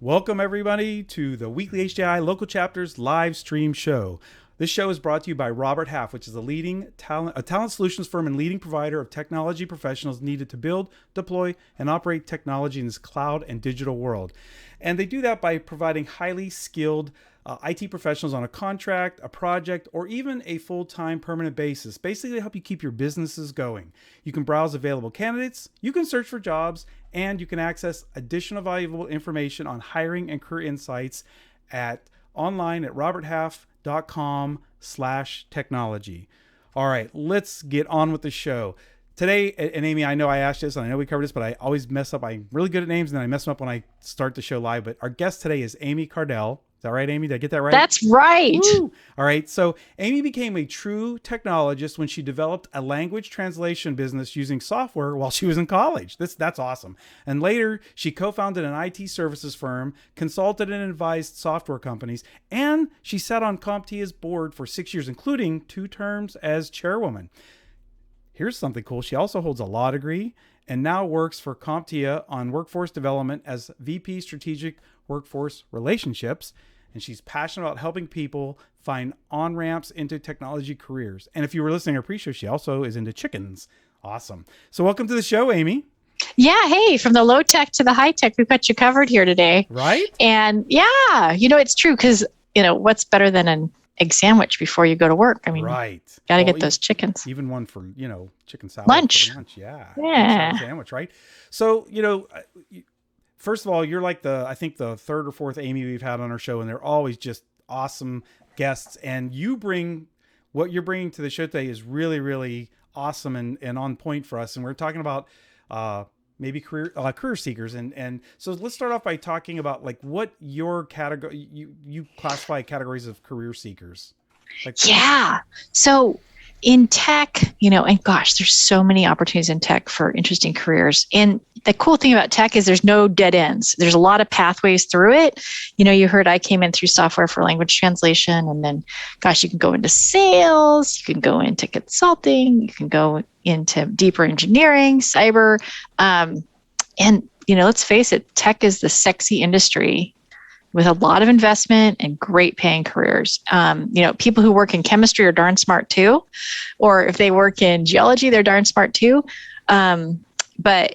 Welcome, everybody, to the weekly HDI Local Chapters live stream show. This show is brought to you by Robert Half, which is a talent solutions firm and leading provider of technology professionals needed to build, deploy, and operate technology in this cloud and digital world. And they do that by providing highly skilled IT professionals on a contract, a project, or even a full-time permanent basis, basically to help you keep your businesses going. You can browse available candidates, you can search for jobs, and you can access additional valuable information on hiring and career insights online at roberthalf.com/technology. All right, let's get on with the show. Today, and Amy, I know I asked this, and I know we covered this, but I always mess up. I'm really good at names, and then I mess them up when I start the show live. But our guest today is Amy Kardel. Is that right, Amy? Did I get that right? That's right. Woo! All right. So Amy became a true technologist when she developed a language translation business using software while she was in college. That's awesome. And later, she co-founded an IT services firm, consulted and advised software companies, and she sat on CompTIA's board for 6 years, including 2 terms as chairwoman. Here's something cool. She also holds a law degree and now works for CompTIA on workforce development as VP Strategic Workforce Relationships. And she's passionate about helping people find on-ramps into technology careers. And if you were listening to her pre-show, she also is into chickens. Awesome. So welcome to the show, Amy. Yeah. Hey, from the low tech to the high tech, we've got you covered here today. Right? And yeah, it's true because, what's better than an egg sandwich before you go to work? I mean, right. Got to get those chickens. Even one for, chicken salad. Lunch. For lunch. Yeah. Yeah. Sandwich, right? So, first of all, you're like I think the third or fourth Amy we've had on our show, and they're always just awesome guests. And what you're bringing to the show today is really, really awesome and on point for us. And we're talking about maybe career seekers. And so let's start off by talking about like what your category, you classify categories of career seekers. Yeah. So in tech, and gosh, there's so many opportunities in tech for interesting careers. And the cool thing about tech is there's no dead ends. There's a lot of pathways through it. You heard I came in through software for language translation, and then, gosh, you can go into sales, you can go into consulting, you can go into deeper engineering, cyber. And, let's face it, tech is the sexy industry with a lot of investment and great paying careers. People who work in chemistry are darn smart too, or if they work in geology, they're darn smart too. But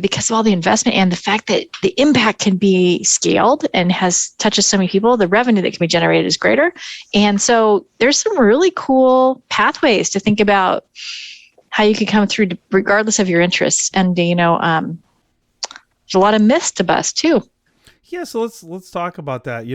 because of all the investment and the fact that the impact can be scaled and touches so many people, the revenue that can be generated is greater. And so there's some really cool pathways to think about how you can come through regardless of your interests. And, there's a lot of myths to bust too. Yeah, so let's talk about that.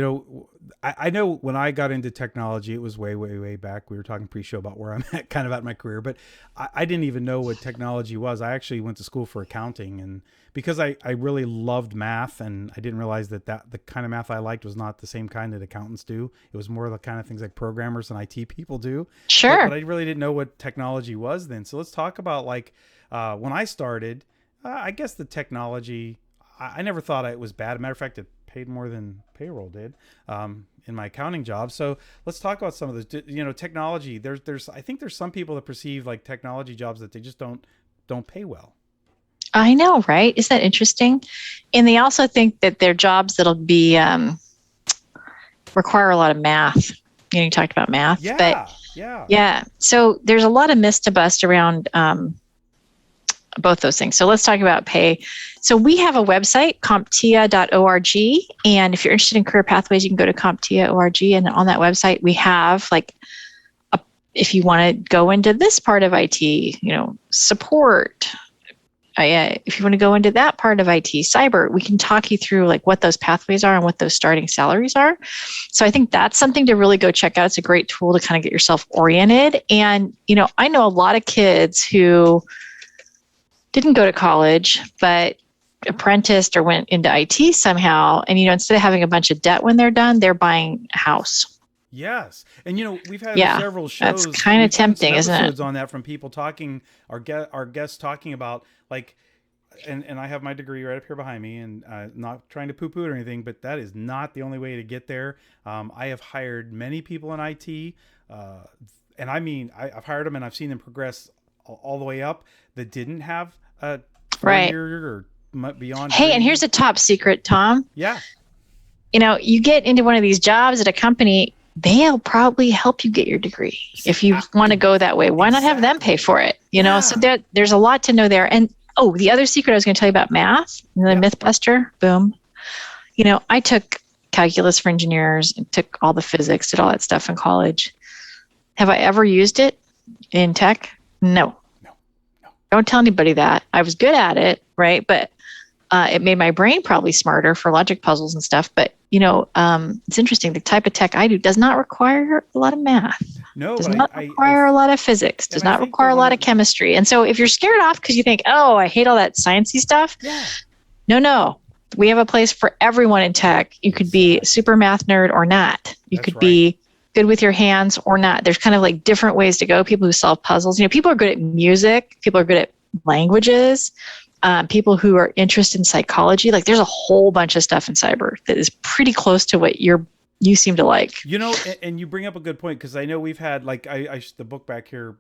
I know when I got into technology, it was way, way, way back. We were talking pre-show about where I'm at in my career, but I didn't even know what technology was. I actually went to school for accounting, and because I really loved math, and I didn't realize that the kind of math I liked was not the same kind that accountants do. It was more the kind of things like programmers and IT people do. Sure. But I really didn't know what technology was then. So let's talk about when I started, I guess the technology, I never thought it was bad. Matter of fact, it paid more than payroll did in my accounting job. So let's talk about some of this. Technology. I think there's some people that perceive like technology jobs that they just don't pay well. I know, right? Isn't that interesting? And they also think that they're jobs that'll be require a lot of math. You talked about math, yeah. So there's a lot of myths to bust around both those things. So let's talk about pay. So we have a website, CompTIA.org. And if you're interested in career pathways, you can go to CompTIA.org. And on that website, we have if you want to go into this part of IT, support. If you want to go into that part of IT, cyber, we can talk you through what those pathways are and what those starting salaries are. So I think that's something to really go check out. It's a great tool to kind of get yourself oriented. And, I know a lot of kids who didn't go to college, but apprenticed or went into IT somehow. And, instead of having a bunch of debt when they're done, they're buying a house. Yes. And, we've had several shows. That's kind of tempting, isn't it? On that from people talking, our guests talking about and I have my degree right up here behind me, and not trying to poo-poo it or anything, but that is not the only way to get there. I have hired many people in IT, and I mean, I've hired them and I've seen them progress all the way up that didn't have a 4-year or beyond. Hey, and here's a top secret, Tom. Yeah. You get into one of these jobs at a company, they'll probably help you get your degree if you want to go that way. Why not have them pay for it? So there's a lot to know there. And the other secret I was going to tell you about math, the Mythbuster, boom. I took calculus for engineers and took all the physics, did all that stuff in college. Have I ever used it in tech? No. Don't tell anybody that. I was good at it, right? But it made my brain probably smarter for logic puzzles and stuff. But, it's interesting. The type of tech I do does not require a lot of math. No, does not require a lot of physics. Does not require a lot of chemistry. And so if you're scared off because you think, I hate all that sciencey stuff. Yeah. No. We have a place for everyone in tech. You could be a super math nerd or not. You could be good with your hands or not. There's kind of like different ways to go. People who solve puzzles. People are good at music. People are good at languages. People who are interested in psychology. Like there's a whole bunch of stuff in cyber that is pretty close to what you seem to like. And you bring up a good point, because I know we've had the book back here,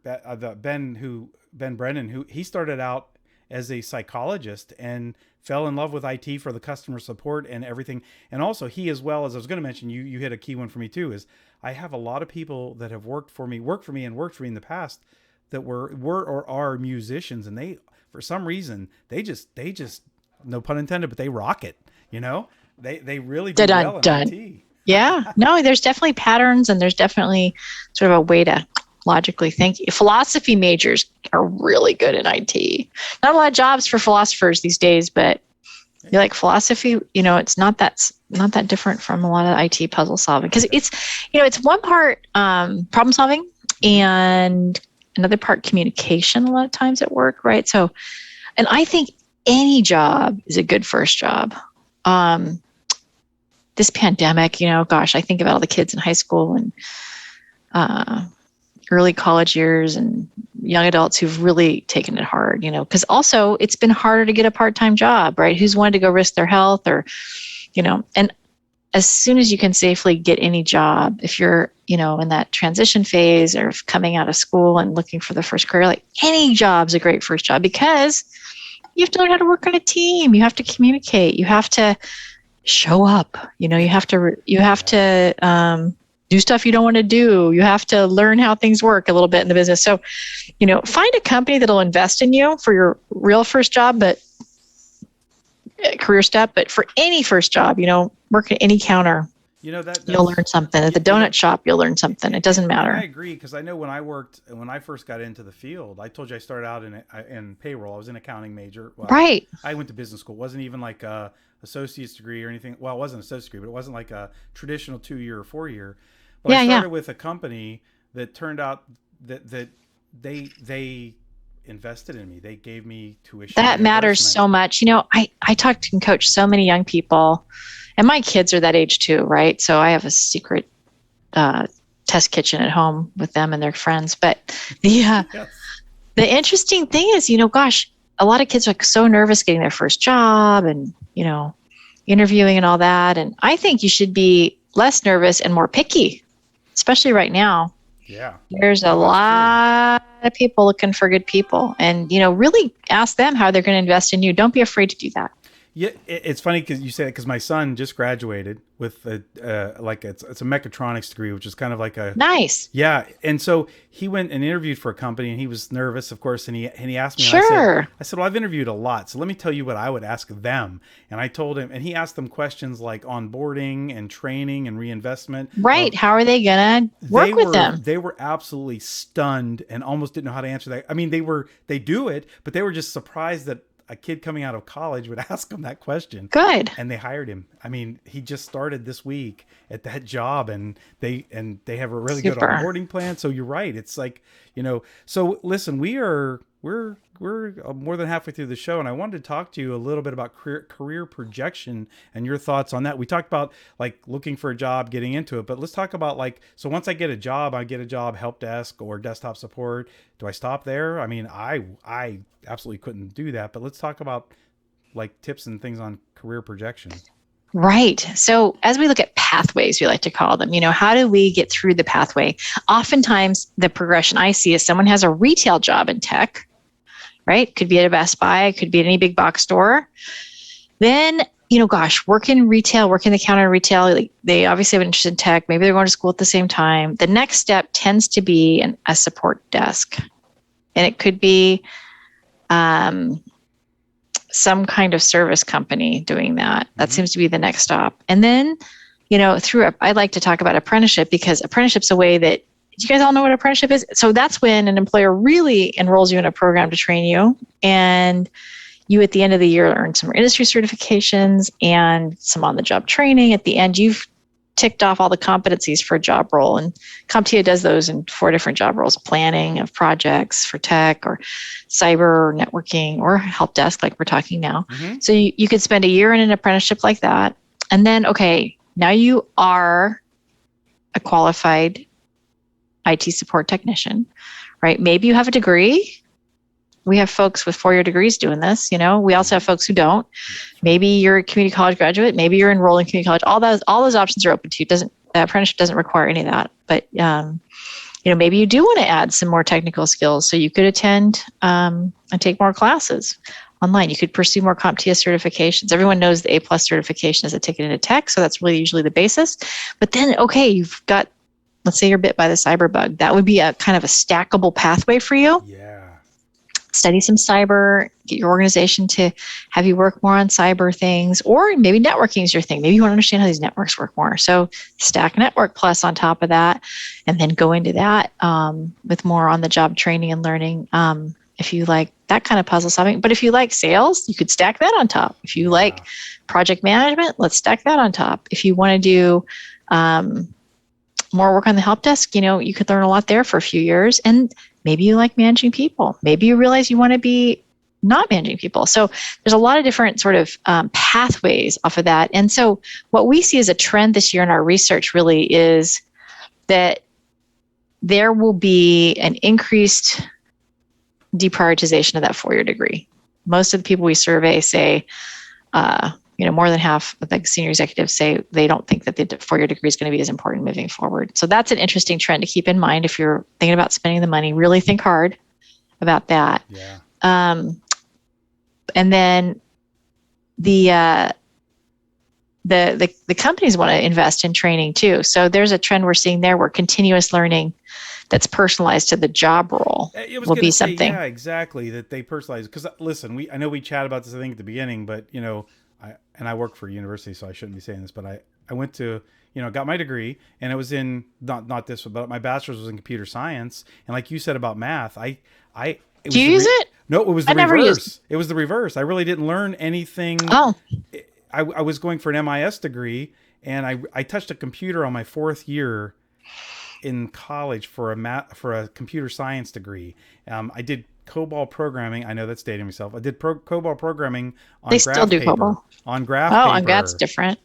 Ben Brennan, who he started out as a psychologist and fell in love with IT for the customer support and everything. And also he, as well as I was going to mention, you hit a key one for me too, is I have a lot of people that have worked for me in the past that were or are musicians, and they, for some reason, they just no pun intended, but they rock it. They really do well in IT. Yeah, no, there's definitely patterns, and there's definitely sort of a way to logically think. Philosophy majors are really good in IT. Not a lot of jobs for philosophers these days, but you like philosophy, it's not that different from a lot of IT puzzle solving, because it's one part problem solving and another part communication a lot of times at work, right? So, and I think any job is a good first job. This pandemic, I think about all the kids in high school and early college years and young adults who've really taken it hard, because also it's been harder to get a part-time job, right? Who's wanted to go risk their health or, and as soon as you can safely get any job, if you're, in that transition phase or coming out of school and looking for the first career, like any job's a great first job, because you have to learn how to work on a team. You have to communicate. You have to show up. You have to do stuff you don't want to do. You have to learn how things work a little bit in the business. So, find a company that'll invest in you for your real first job, but career step. But for any first job, work at any counter. You'll learn something. At the donut shop, you'll learn something. It doesn't matter. I agree, because I know when I first got into the field, I told you I started out in payroll. I was an accounting major. Well, right. I went to business school. It wasn't even like a associate's degree or anything. Well, it wasn't an associate's degree, but it wasn't like a traditional 2-year or 4-year. But I started with a company that turned out that they invested in me. They gave me tuition. That matters so much. I talked and coach so many young people, and my kids are that age too, right? So I have a secret test kitchen at home with them and their friends. But the interesting thing is, a lot of kids are so nervous getting their first job and, interviewing and all that. And I think you should be less nervous and more picky, especially right now. Yeah. There's a lot of people looking for good people, and, really ask them how they're going to invest in you. Don't be afraid to do that. Yeah, it's funny because you say that, because my son just graduated with it's a mechatronics degree, which is kind of like a nice. Yeah, and so he went and interviewed for a company, and he was nervous, of course, and he asked me. Sure. And I said, well, I've interviewed a lot, so let me tell you what I would ask them. And I told him, and he asked them questions like onboarding and training and reinvestment. Right. How are they gonna work with them? They were absolutely stunned and almost didn't know how to answer that. I mean, they do it, but they were just surprised that a kid coming out of college would ask him that question. Good. And they hired him. I mean, he just started this week at that job, and they have a really good onboarding plan. So you're right. It's like, so listen, we're more than halfway through the show, and I wanted to talk to you a little bit about career projection and your thoughts on that. We talked about like looking for a job, getting into it, but let's talk about so once I get a job, help desk or desktop support. Do I stop there? I mean, I absolutely couldn't do that, but let's talk about like tips and things on career projection. Right. So as we look at pathways, we like to call them, how do we get through the pathway? Oftentimes the progression I see is someone has a retail job in tech, right? Could be at a Best Buy, could be at any big box store. Then, work in retail, work in the counter in retail. Like, they obviously have an interest in tech. Maybe they're going to school at the same time. The next step tends to be a support desk. And it could be some kind of service company doing that. That seems to be the next stop. And then, I like to talk about apprenticeship, because apprenticeship's a way that, do you guys all know what apprenticeship is? So that's when an employer really enrolls you in a program to train you. And you, at the end of the year, earn some industry certifications and some on-the-job training. At the end, you've ticked off all the competencies for a job role. And CompTIA does those in 4 different job roles: planning of projects for tech, or cyber, or networking, or help desk, like we're talking now. So you could spend a year in an apprenticeship like that. And then, okay, now you are a qualified IT support technician, right? Maybe you have a degree. We have folks with 4-year degrees doing this. We also have folks who don't. Maybe you're a community college graduate. Maybe you're enrolled in community college. All those options are open to you. The apprenticeship doesn't require any of that. But maybe you do want to add some more technical skills, so you could attend and take more classes online. You could pursue more CompTIA certifications. Everyone knows the A+ certification is a ticket into tech, so that's really usually the basis. But then, okay, you've got, let's say you're bit by the cyber bug. That would be a kind of a stackable pathway for you. Yeah. Study some cyber, get your organization to have you work more on cyber things, or maybe networking is your thing. Maybe you want to understand how these networks work more. So stack Network Plus on top of that, and then go into that with more on-the-job training and learning. If you like that kind of puzzle solving. But if you like sales, you could stack that on top. If you like project management, let's stack that on top. If you want to do more work on the help desk, you could learn a lot there for a few years. And maybe you like managing people. Maybe you realize you want to be not managing people. So there's a lot of different sort of pathways off of that. And so what we see as a trend this year in our research really is that there will be an increased deprioritization of that 4-year degree. Most of the people we survey say, more than half of the senior executives say they don't think that the 4-year degree is going to be as important moving forward. So that's an interesting trend to keep in mind. If you're thinking about spending the money, really think hard about that. Yeah. And then the companies want to invest in training too. So there's a trend we're seeing there where continuous learning that's personalized to the job role will be something. Yeah, exactly. That they personalize. Because listen, I know we chat about this, I think, at the beginning, but I work for a university, so I shouldn't be saying this, but I went to, got my degree, and it was in not this, but my bachelor's was in computer science. And like you said about math, do you use it? No, it was the reverse. It was the reverse. I really didn't learn anything. Oh. I was going for an MIS degree, and I touched a computer on my 4th year in college for a computer science degree. I did COBOL programming. I know that's dating myself. I did COBOL programming on they graph still do paper. COBOL. On graph paper. Oh, that's different.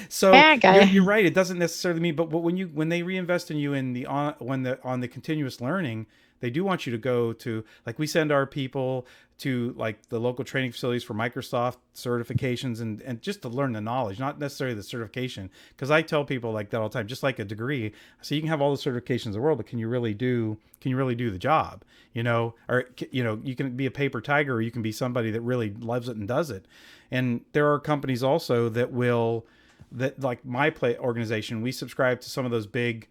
So you're right. It doesn't necessarily mean, but when they reinvest in you on the continuous learning, they do want you to go to, like, we send our people to like the local training facilities for Microsoft certifications and just to learn the knowledge, not necessarily the certification. Because I tell people like that all the time, just like a degree. So you can have all the certifications in the world, but can you really do the job? Or you can be a paper tiger, or you can be somebody that really loves it and does it. And there are companies also that like my organization, we subscribe to some of those big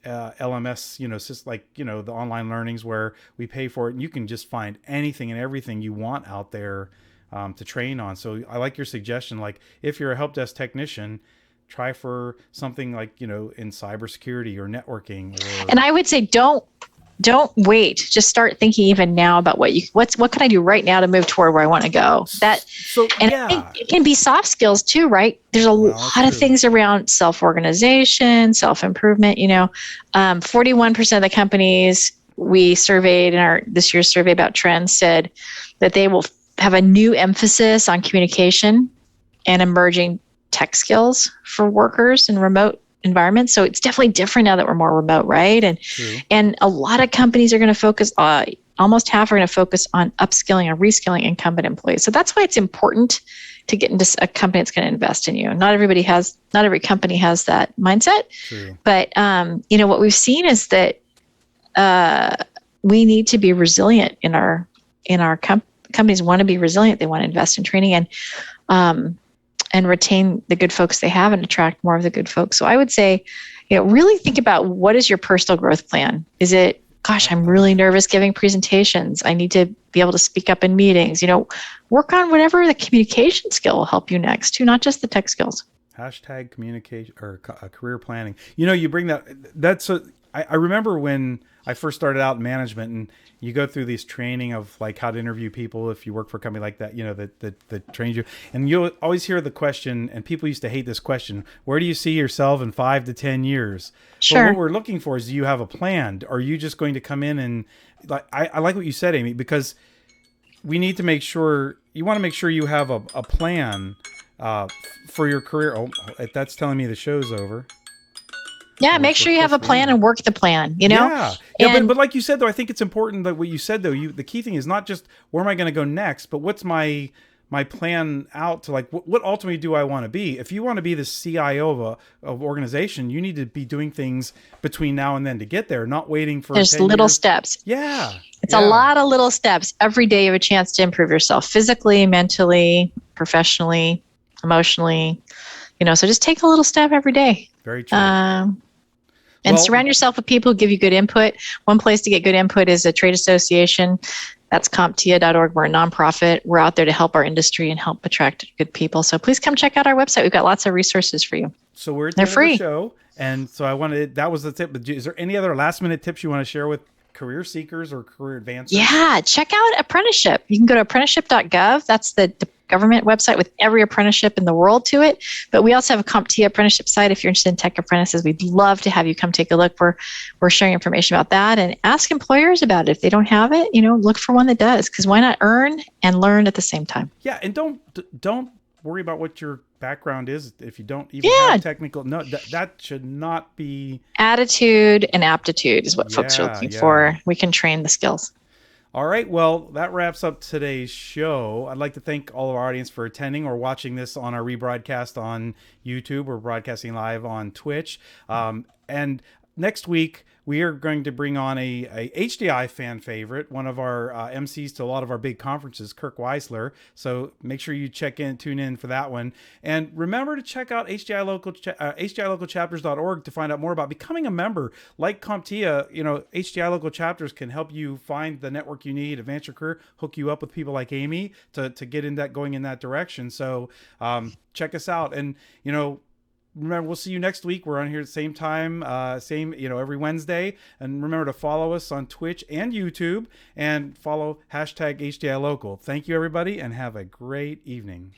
LMS, just like, the online learnings where we pay for it, and you can just find anything and everything you want out there to train on. So I like your suggestion. Like, if you're a help desk technician, try for something like, in cybersecurity or networking. And I would say don't wait. Just start thinking even now about what can I do right now to move toward where I want to go. I think it can be soft skills too, right? There's a lot of things around self-organization, self-improvement. 41% of the companies we surveyed in this year's survey about trends said that they will have a new emphasis on communication and emerging tech skills for workers in remote environments. So it's definitely different now that we're more remote, right? And a lot of companies are going to focus almost half are going to focus on upskilling and reskilling incumbent employees. So that's why it's important to get into a company that's going to invest in you. Not every company has that mindset. True. But what we've seen is that we need to be resilient in our in our companies want to be resilient. They want to invest in training and retain the good folks they have and attract more of the good folks. So I would say, really think about, what is your personal growth plan? Is it, gosh, I'm really nervous giving presentations. I need to be able to speak up in meetings. Work on whatever the communication skill will help you next too, not just the tech skills. Hashtag communication or career planning. You bring I remember when I first started out in management, and you go through this training of like how to interview people if you work for a company like that, that trains you. And you'll always hear the question, and people used to hate this question: where do you see yourself in 5 to 10 years? Sure. But what we're looking for is, do you have a plan? Are you just going to come in and I like what you said, Amy, because we need to make sure, you want to make sure you have a plan for your career. Oh, that's telling me the show's over. Yeah, make sure you have a plan and work the plan, Yeah. But like you said, though, I think it's important that what you said, though, the key thing is not just where am I going to go next, but what's my plan out to, like, what ultimately do I want to be? If you want to be the CIO of organization, you need to be doing things between now and then to get there, not waiting for There's little steps. Yeah. It's a lot of little steps. Every day you have a chance to improve yourself physically, mentally, professionally, emotionally, so just take a little step every day. Very true. And surround yourself with people who give you good input. One place to get good input is a trade association. That's CompTIA.org. We're a nonprofit. We're out there to help our industry and help attract good people. So please come check out our website. We've got lots of resources for you. So we're at the end of the show. And so that was the tip. But is there any other last minute tips you want to share with career seekers or career advancers? Yeah, check out apprenticeship. You can go to apprenticeship.gov. That's the government website with every apprenticeship in the world to it. But we also have a CompTIA apprenticeship site. If you're interested in tech apprentices, we'd love to have you come take a look. We're sharing information about that, and ask employers about it. If they don't have it, look for one that does, because why not earn and learn at the same time? Yeah, and don't worry about what your background is if you don't even have technical. No, that should not be. Attitude and aptitude is what folks are looking for. We can train the skills. All right. Well, that wraps up today's show. I'd like to thank all of our audience for attending or watching this on our rebroadcast on YouTube. We're broadcasting live on Twitch. And next week, we are going to bring on a HDI fan favorite, one of our MCs to a lot of our big conferences, Kirk Weisler. So make sure you tune in for that one. And remember to check out HDIlocalchapters.org to find out more about becoming a member. Like CompTIA, HDI local chapters can help you find the network you need, advance your career, hook you up with people like Amy to get going in that direction. So check us out. And, remember, we'll see you next week. We're on here at the same time, every Wednesday. And remember to follow us on Twitch and YouTube, and follow #HDI Local. Thank you, everybody, and have a great evening.